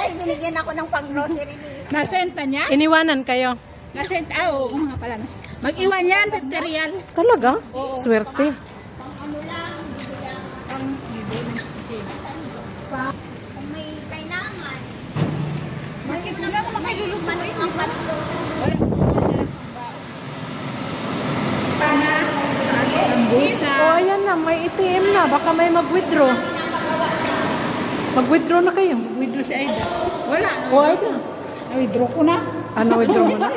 ay binigyan ako ng pang-grocery. Nasenta niya? Iniwanan kayo. Nasenta, oo nga pala. Mag-iwan yan, 50 real. Talaga? Swerte. Ano lang, kung may kailangan. Bakit wala ko makailuluman ang panito? Sambusa. Oh, ayan na. May ATM na. Baka may mag-withdraw. Mag-withdraw na kayo. Withdraw si Aida. Wala. Oh, Aida. Withdraw ko na. Ano, withdraw mo na?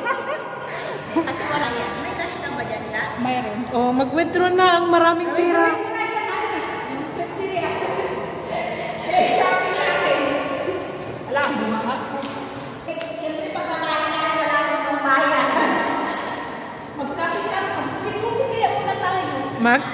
Kasi wala yan. May cash lang ba dyan na? Mayroon. Oh, mag-withdraw na ang maraming pera. Mag?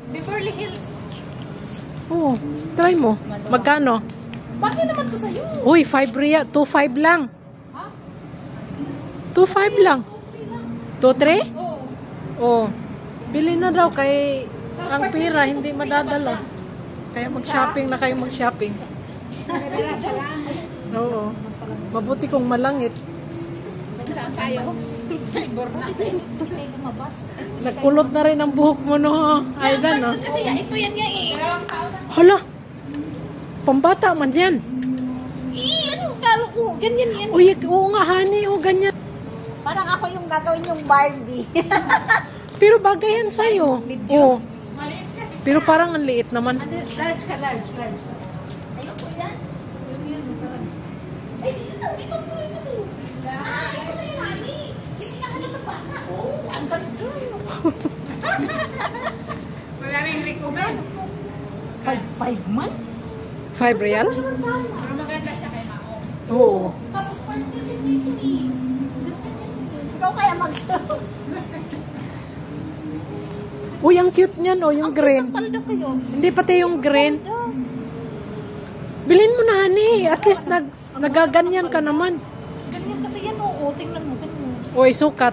Beverly Hills. Oh, try mo. Magkano? Bakit naman to sa'yo? Uy, 5 real. 2.5 lang. 2.5 lang. 2.3? Oo. Oh. Bili na daw kay ang pira hindi madadala. Kaya mag-shopping na kayo mag-shopping. Oo. Mabuti kung malangit. Saan tayo? Sa Iborna. Nagkulot na rin ang buhok mo, no? Aida, no? Kasi ito yan nga eh. Hala! Pambata man yan. Ano kalo ko? Ganyan yan. Uy, oo nga, honey. Oo, ganyan. Parang ako yung gagawin yung Barbie. Pero bagay yan sa'yo. Oo. Pero parang ang liit naman. Large ka, large. Ayoko yan. Ay, ito po rin ito. Ito na yung honey. Hindi ka halata bata. Oh, ang ganda. Maraming recommend. 5 man? 5 reals? Pero maganda siya kay Mao. Oo. Tapos parang din dito eh. Ikaw kaya Uy, ang cute niyan, oh, yung green. Paldo kayo. Hindi pati yung green. Bilhin mo na, honey. At least nagaganyan ka naman. Ganyan kasi yan, oo. Tingnan mo, ganyan. Uy, sukat.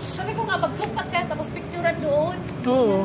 Sabi ko nga, magsukat siya, tapos picturean doon. Oo.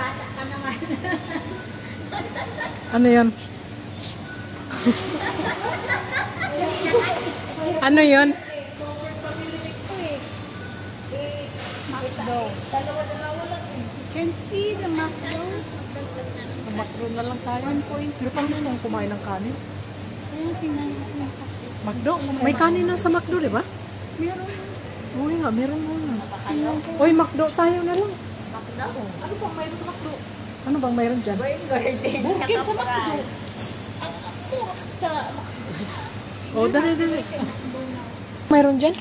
bata ka naman. Ano yun? Ano yun? McDo. Dalawa-dalawa lang eh. Can see the McDo. Sa McDo na lang tayo. Pero pang gusto kong kumain ng kanin. McDo? May kanin na sa McDo, di ba? Meron. Oo nga, meron mo na. Uy, McDo tayo na lang. McDo. Ano bang mayroon sa McDo? Ano bang mayroon dyan? Burger sa McDo. Sa Oh, dali. Mayroon dyan?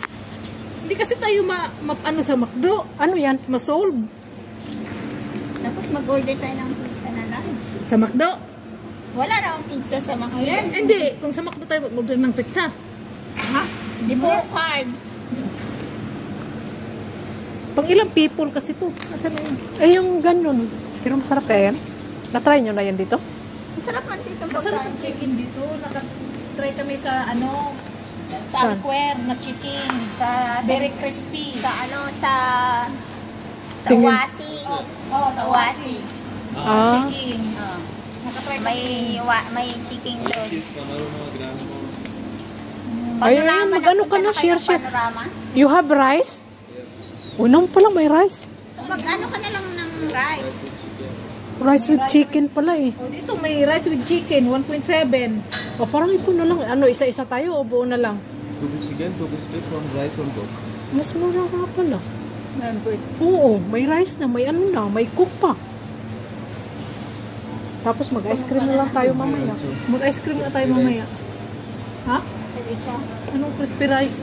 Hindi kasi tayo ano sa McDo. Ano yan? Ma-solve. Tapos mag-order tayo ng pizza na lunch. Sa McDo. Wala na akong pizza sa McDo. Hindi. Kung sa McDo tayo mag-order ng pizza. Ha? Di po carbs. Pang ilang people kasi to. Asan na yun? Eh, yung ganun. Pero masarap kaya yan? Na-try nyo na yan dito? Masarap man dito. Masarap ang chicken dito. Nakatry kami sa ano, Saan? Square na chicken. Sa very crispy. Sa Tingin. Wasi. Oh, sa Wasi. Ah, Chicken. nakatry May chicken doon. ayun, mag-ano ka na, share. Panorama. You have rice? Unang pa lang may rice. Mag-ano ka na lang ng rice. Rice with chicken pala eh. Oh, dito may rice with chicken, 1.7. O parang ito na lang. Ano, isa-isa tayo o buo na lang? 2 chicken, 2 biscuits, 1 rice, 1 coke. Mas mura nga pala. Oo, may rice na, may ano na, may cook pa. Tapos mag-ice cream na lang tayo mamaya. Mag-ice cream na tayo mamaya. Ha? Anong crispy rice?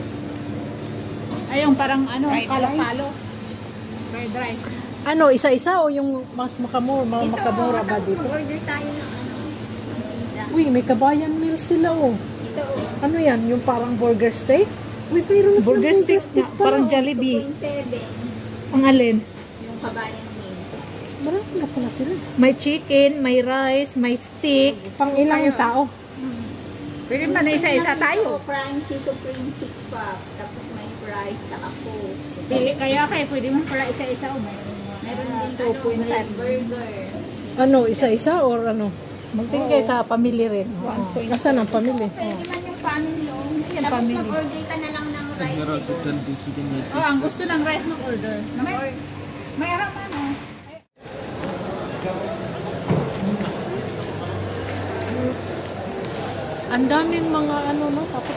Ayun, parang ano, kalo-kalo. Fried rice. Ano, isa-isa o yung mas makamura ba dito? Mag-order tayo ng pizza. Uy, may kabayan meal sila oh. Ito. Ano yan? Yung parang burger steak? Uy, mayroon na silang Burger steak na, pala. parang Jollibee. 2.7. Ang alin? Yung kabayan meal. Marami na pala sila. May chicken, may rice, may steak. Pang ilang tao? Pwede ba na isa-isa tayo? Prime cheese o cream chick pop. Tapos may fries sa ako. Pili kaya kayo, pwede mo pala isa-isa o mayroon. Meron din burger. Ano, isa-isa or ano? Magtingin kayo sa family rin. Nasaan ang pamilya? Pwede man yung family o. Yan, Tapos family. mag-order ka na lang ng rice. Meron sa 10 chicken meat. Oh, ang gusto ng rice mag-order. May arang ano. Ang daming mga ano, no? Tapos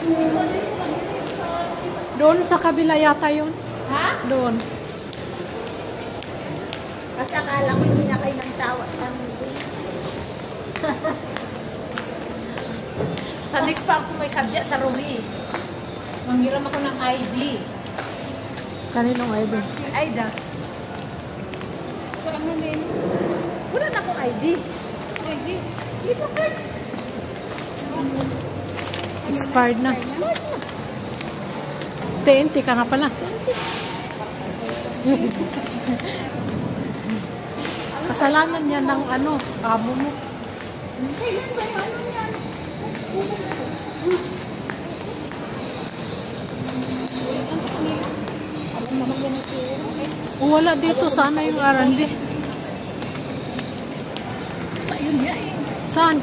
doon sa kabila yata yun. Ha? Doon. Basta akala ko hindi na kayo nagsawa sa movie. Sa next pa ako may subject sa Rumi. Manghiram ako ng ID. Kaninong ID? Aida. So, ano din? Wala na akong ID. ID? Iba ka. Expired na. TNT ka nga pala. Kasalanan niya ng ano, amo mo. Wala dito. Sana yung R&B. Ayun niya eh. Saan?